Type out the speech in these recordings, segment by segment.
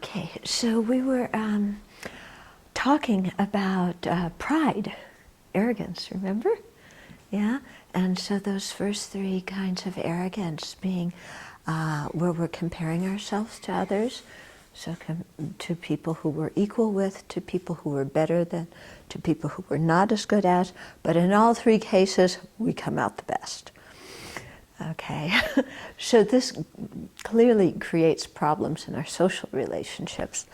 Okay, so we were talking about pride, arrogance, remember? Yeah, and so those first three kinds of arrogance being where we're comparing ourselves to others, so to people who we're equal with, to people who we're better than, to people who we're not as good as, but in all three cases, we come out the best. Okay, so this clearly creates problems in our social relationships.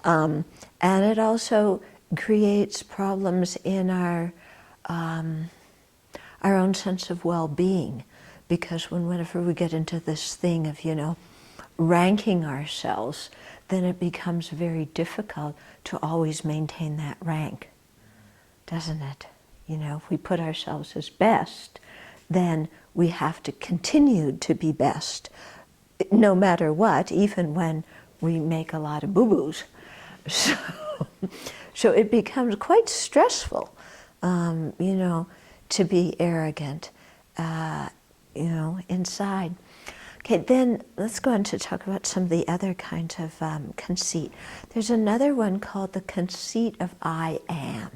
And it also creates problems in our own sense of well-being, because whenever we get into this thing of, ranking ourselves, then it becomes very difficult to always maintain that rank, doesn't it? If we put ourselves as best, then we have to continue to be best, no matter what, even when we make a lot of boo-boos. So it becomes quite stressful, to be arrogant, inside. Okay, then let's go on to talk about some of the other kinds of conceit. There's another one called the conceit of I am.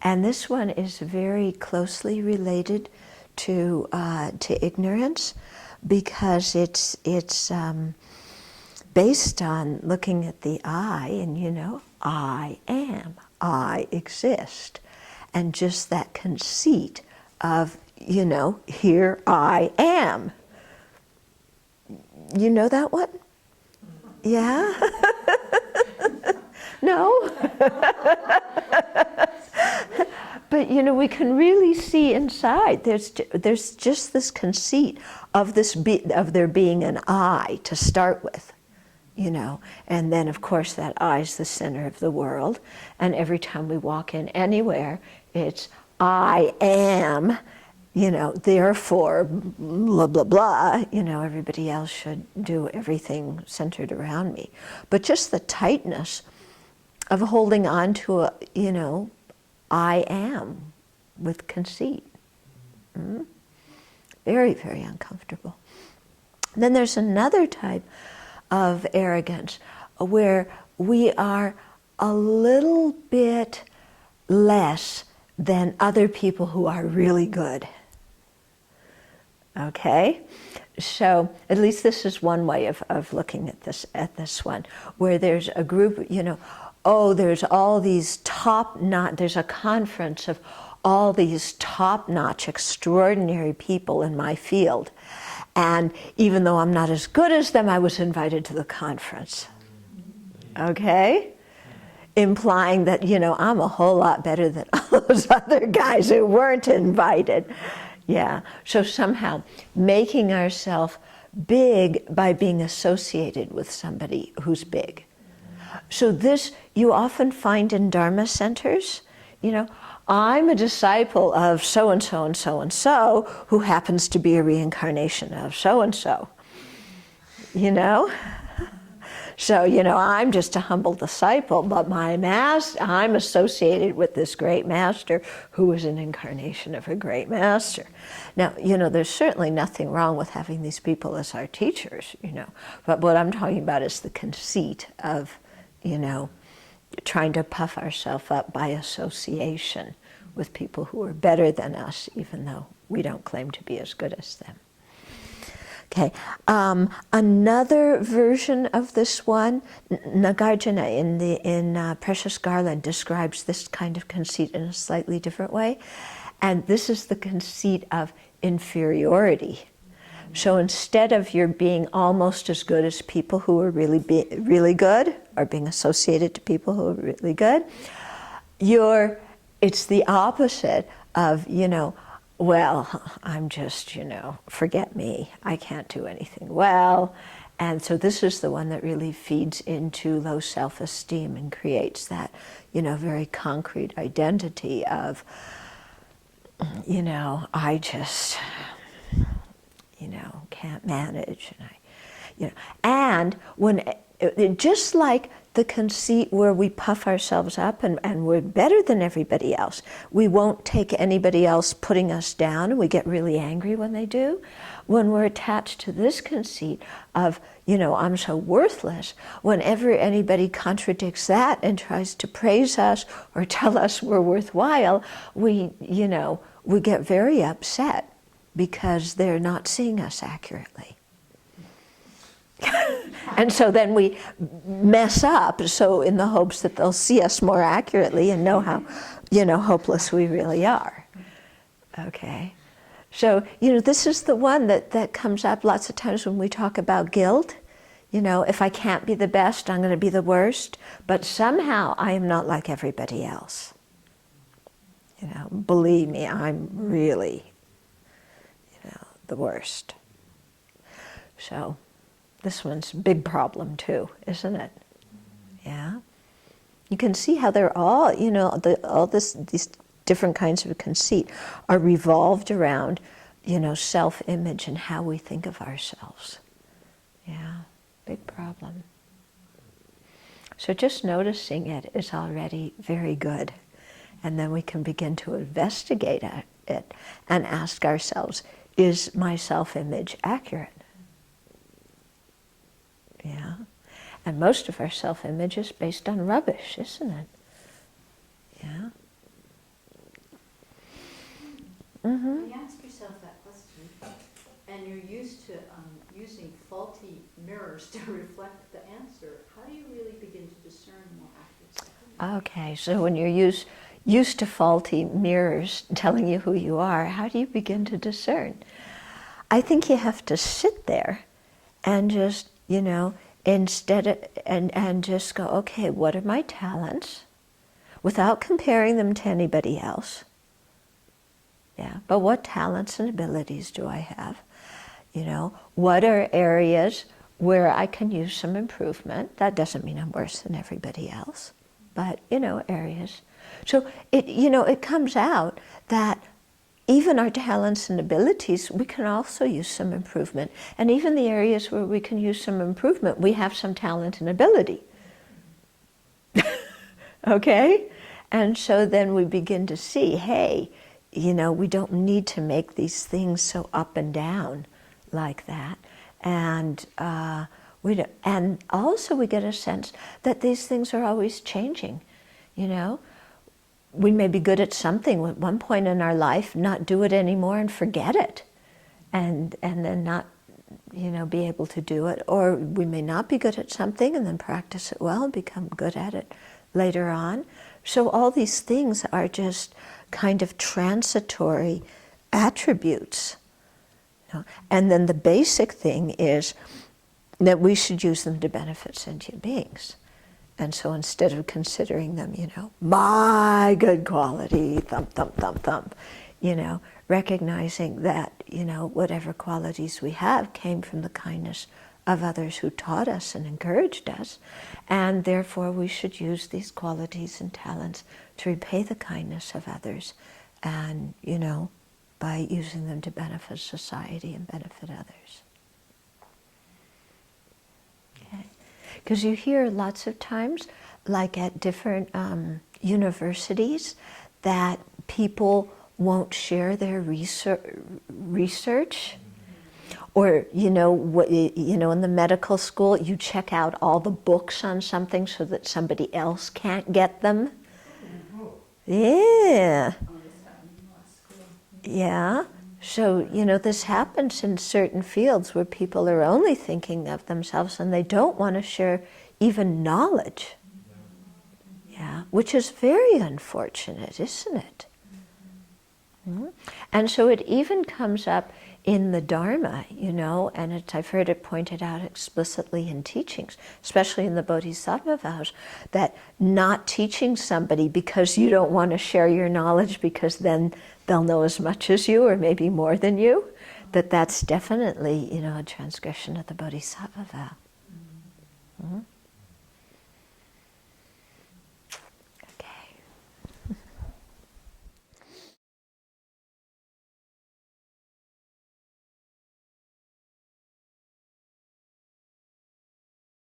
And this one is very closely related to ignorance, because it's based on looking at the I, and I am, I exist, and just that conceit of here I am. You know that one? Yeah? No? But we can really see inside. There's just this conceit of there being an I to start with, and then of course that I is the center of the world, and every time we walk in anywhere, it's I am, therefore blah blah blah. Everybody else should do everything centered around me. But just the tightness of holding on to a, I am with conceit. Very, very uncomfortable. Then there's another type of arrogance where we are a little bit less than other people who are really good. Okay? So at least this is one way of looking at this one, where there's a group, there's all these there's a conference of all these top-notch, extraordinary people in my field. And even though I'm not as good as them, I was invited to the conference. Okay? Implying that, I'm a whole lot better than all those other guys who weren't invited. Yeah. So somehow making ourselves big by being associated with somebody who's big. So this you often find in Dharma centers. I'm a disciple of so-and-so and so-and-so who happens to be a reincarnation of so-and-so. So, I'm just a humble disciple, but I'm associated with this great master who is an incarnation of a great master. Now, there's certainly nothing wrong with having these people as our teachers, but what I'm talking about is the conceit of, trying to puff ourselves up by association with people who are better than us, even though we don't claim to be as good as them. Okay, another version of this one, Nagarjuna in Precious Garland describes this kind of conceit in a slightly different way, and this is the conceit of inferiority. So instead of your being almost as good as people who are really good, or being associated to people who are really good, it's the opposite of, well, I'm just, forget me, I can't do anything well. And so this is the one that really feeds into low self-esteem and creates that, very concrete identity of, I just, can't manage. And You know, and just like the conceit where we puff ourselves up and we're better than everybody else, we won't take anybody else putting us down, and we get really angry when they do. When we're attached to this conceit of, you know, I'm so worthless, whenever anybody contradicts that and tries to praise us or tell us we're worthwhile, we get very upset because they're not seeing us accurately. And so then we mess up, so in the hopes that they'll see us more accurately and know how, you know, hopeless we really are. Okay? So, you know, this is the one that comes up lots of times when we talk about guilt. You know, if I can't be the best, I'm going to be the worst. But somehow I am not like everybody else. You know, believe me, I'm really, you know, the worst. So this one's a big problem too, isn't it? Yeah. You can see how they're all, you know, these different kinds of conceit are revolved around, you know, self-image and how we think of ourselves. Yeah, big problem. So just noticing it is already very good. And then we can begin to investigate it and ask ourselves, is my self-image accurate? Yeah. And most of our self-image is based on rubbish, isn't it? Yeah. When you ask yourself that question, and you're used to using faulty mirrors to reflect the answer, how do you really begin to discern more accurate? Okay, so when you're used to faulty mirrors telling you who you are, how do you begin to discern? I think you have to sit there and just, you know, and just go, okay, what are my talents? Without comparing them to anybody else. Yeah, but what talents and abilities do I have? You know, what are areas where I can use some improvement? That doesn't mean I'm worse than everybody else, but, you know, areas. So it comes out that even our talents and abilities, we can also use some improvement. And even the areas where we can use some improvement, we have some talent and ability. Okay? And so then we begin to see, hey, you know, we don't need to make these things so up and down like that. And and also we get a sense that these things are always changing, you know. We may be good at something at one point in our life, not do it anymore and forget it, and then not, you know, be able to do it. Or we may not be good at something and then practice it well and become good at it later on. So all these things are just kind of transitory attributes. You know? And then the basic thing is that we should use them to benefit sentient beings. And so instead of considering them, you know, my good quality, thump, thump, thump, thump, you know, recognizing that, you know, whatever qualities we have came from the kindness of others who taught us and encouraged us, and therefore we should use these qualities and talents to repay the kindness of others, and, you know, by using them to benefit society and benefit others. Okay. Because you hear lots of times, like at different universities, that people won't share their research. Or, you know, in the medical school, you check out all the books on something so that somebody else can't get them. Yeah. Yeah. So, you know, this happens in certain fields where people are only thinking of themselves and they don't want to share even knowledge. Yeah. Which is very unfortunate, isn't it? Mm-hmm. And so it even comes up in the Dharma, you know, and I've heard it pointed out explicitly in teachings, especially in the Bodhisattva vows, that not teaching somebody because you don't want to share your knowledge because then they'll know as much as you or maybe more than you, that's definitely, you know, a transgression of the Bodhisattva vow. Mm-hmm.